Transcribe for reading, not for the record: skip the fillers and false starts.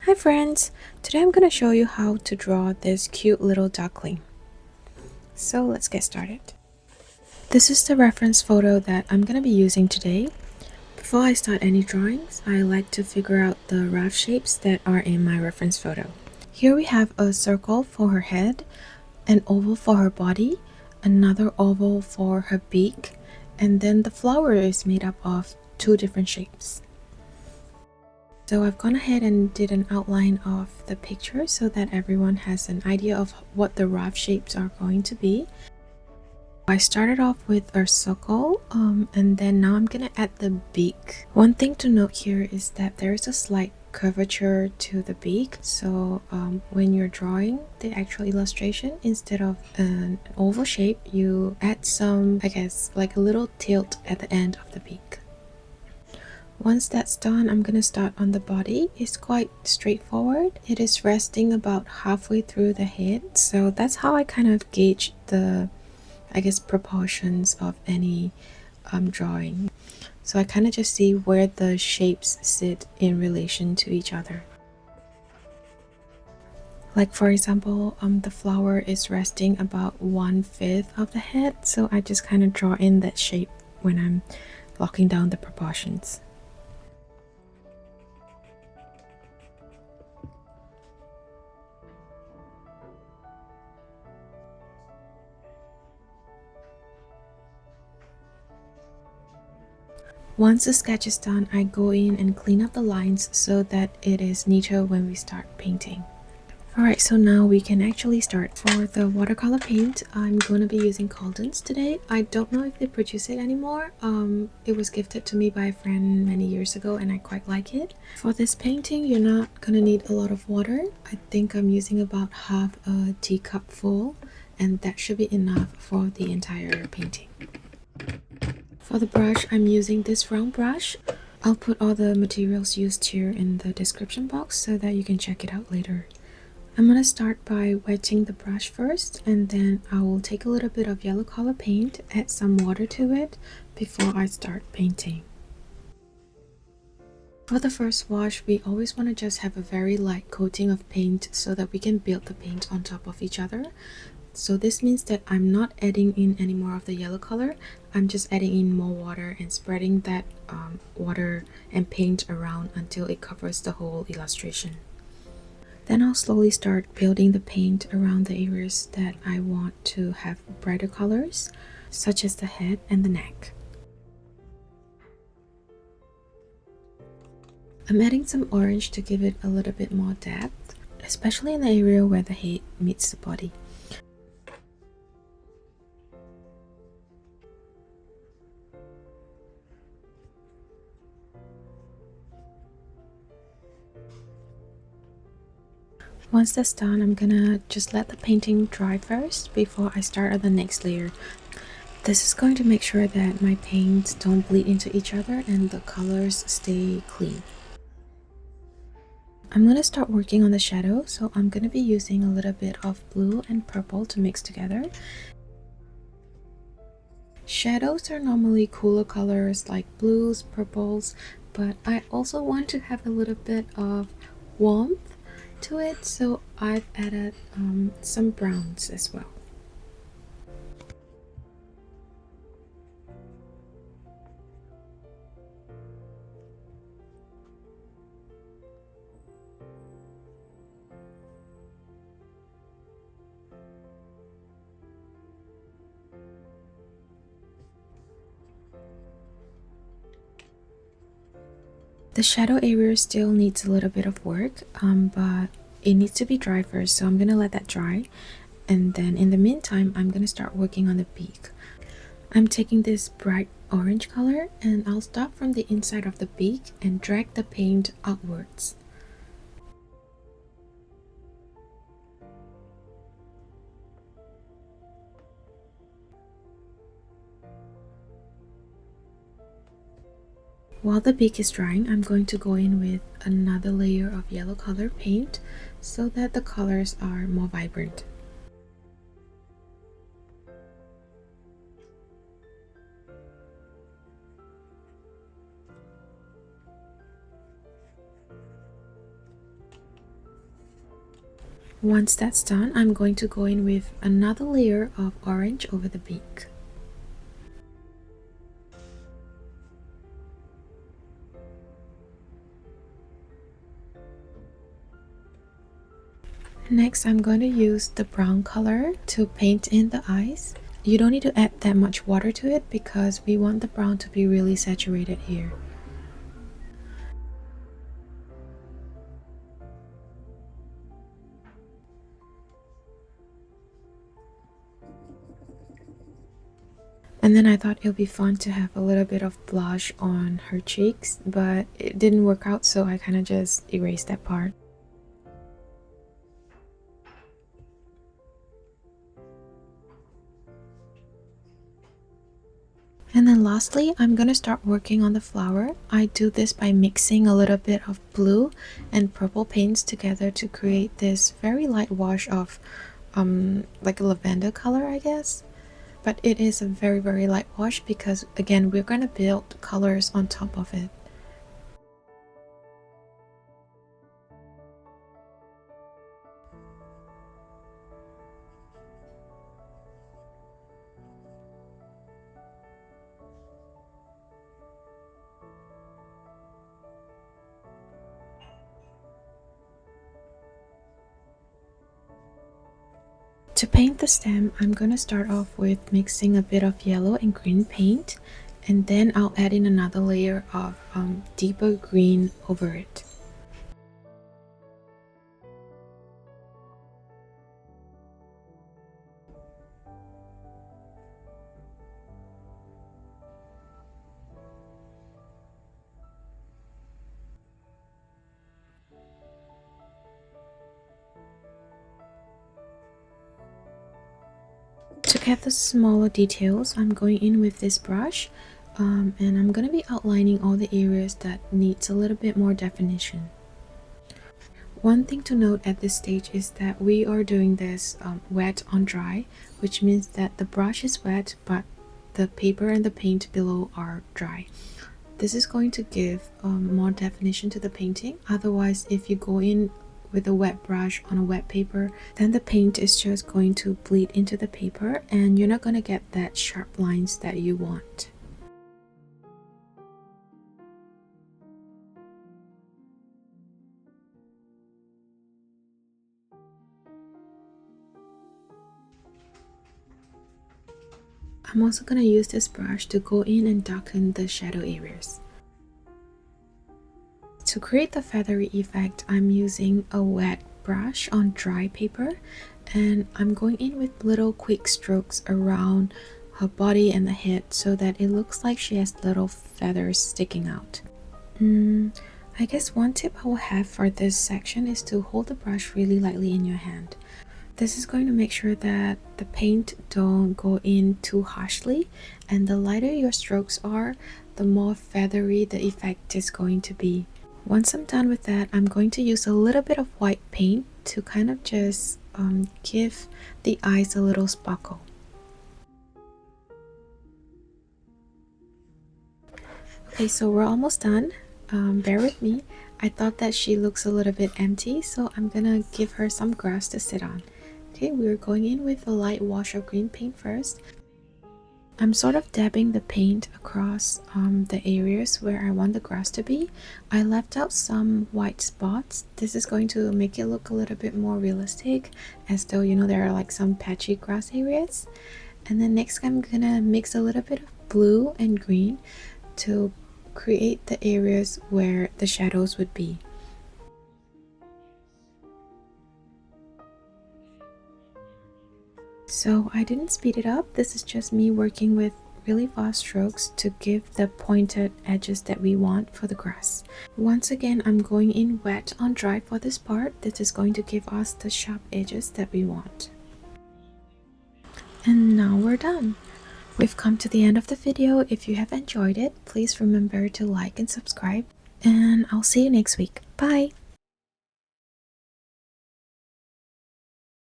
Hi friends! Today I'm going to show you how to draw this cute little duckling. So let's get started. This is the reference photo that I'm going to be using today. Before I start any drawings, I like to figure out the rough shapes that are in my reference photo. Here we have a circle for her head, an oval for her body, another oval for her beak, and then the flower is made up of two different shapes. So I've gone ahead and did an outline of the picture so that everyone has an idea of what the rough shapes are going to be. I started off with a circle and then now I'm gonna add the beak. One thing to note here is that there is a slight curvature to the beak, so when you're drawing the actual illustration, instead of an oval shape, you add some, I guess, like a little tilt at the end of the beak. Once that's done, I'm gonna start on the body. It's quite straightforward. It is resting about halfway through the head, so that's how I kind of gauge the, I guess, proportions of any drawing. So I kind of just see where the shapes sit in relation to each other. Like for example, the flower is resting about 1/5 of the head, so I just kind of draw in that shape when I'm locking down the proportions. Once the sketch is done, I go in and clean up the lines so that it is neater when we start painting. Alright, so now we can actually start. For the watercolor paint, I'm going to be using Caldens today. I don't know if they produce it anymore. It was gifted to me by a friend many years ago and I quite like it. For this painting, you're not going to need a lot of water. I think I'm using about half a teacup full, and that should be enough for the entire painting. For the brush, I'm using this round brush. I'll put all the materials used here in the description box so that you can check it out later. I'm going to start by wetting the brush first, and then I will take a little bit of yellow color paint, add some water to it before I start painting. For the first wash, we always want to just have a very light coating of paint so that we can build the paint on top of each other. So this means that I'm not adding in any more of the yellow color. I'm just adding in more water and spreading that water and paint around until it covers the whole illustration. Then I'll slowly start building the paint around the areas that I want to have brighter colors, such as the head and the neck. I'm adding some orange to give it a little bit more depth, especially in the area where the head meets the body. Once that's done, I'm gonna just let the painting dry first before I start on the next layer. This is going to make sure that my paints don't bleed into each other and the colors stay clean. I'm gonna start working on the shadow, so I'm gonna be using a little bit of blue and purple to mix together. Shadows are normally cooler colors like blues, purples, but I also want to have a little bit of warmth to it, so I've added some browns as well. The shadow area still needs a little bit of work, but it needs to be dry first, so I'm gonna let that dry, and then in the meantime I'm gonna start working on the beak. I'm taking this bright orange color and I'll start from the inside of the beak and drag the paint outwards. While the beak is drying, I'm going to go in with another layer of yellow color paint so that the colors are more vibrant. Once that's done, I'm going to go in with another layer of orange over the beak. Next, I'm going to use the brown color to paint in the eyes. You don't need to add that much water to it because we want the brown to be really saturated here. And then I thought it would be fun to have a little bit of blush on her cheeks, but it didn't work out, so I kind of just erased that part. And then lastly, I'm gonna start working on the flower. I do this by mixing a little bit of blue and purple paints together to create this very light wash of like a lavender color, I guess. But it is a very light wash because again, we're gonna build colors on top of it. To paint the stem, I'm going to start off with mixing a bit of yellow and green paint, and then I'll add in another layer of deeper green over it. To get the smaller details, I'm going in with this brush and I'm going to be outlining all the areas that needs a little bit more definition. One thing to note at this stage is that we are doing this wet on dry, which means that the brush is wet but the paper and the paint below are dry. This is going to give more definition to the painting. Otherwise, if you go in with a wet brush on a wet paper, then the paint is just going to bleed into the paper and you're not going to get that sharp lines that you want. I'm also going to use this brush to go in and darken the shadow areas. To create the feathery effect, I'm using a wet brush on dry paper and I'm going in with little quick strokes around her body and the head so that it looks like she has little feathers sticking out. I guess one tip I will have for this section is to hold the brush really lightly in your hand. This is going to make sure that the paint don't go in too harshly, and the lighter your strokes are, the more feathery the effect is going to be. Once I'm done with that, I'm going to use a little bit of white paint to kind of just give the eyes a little sparkle. Okay, so we're almost done. Bear with me. I thought that she looks a little bit empty, so I'm gonna give her some grass to sit on. Okay, we're going in with a light wash of green paint first. I'm sort of dabbing the paint across the areas where I want the grass to be. I left out some white spots. This is going to make it look a little bit more realistic, as though, you know, there are like some patchy grass areas. And then next I'm gonna mix a little bit of blue and green to create the areas where the shadows would be. So I didn't speed it up. This is just me working with really fast strokes to give the pointed edges that we want for the grass. Once again, I'm going in wet on dry for this part. This is going to give us the sharp edges that we want. And now we're done. We've come to the end of the video. If you have enjoyed it, please remember to like and subscribe. And I'll see you next week. Bye!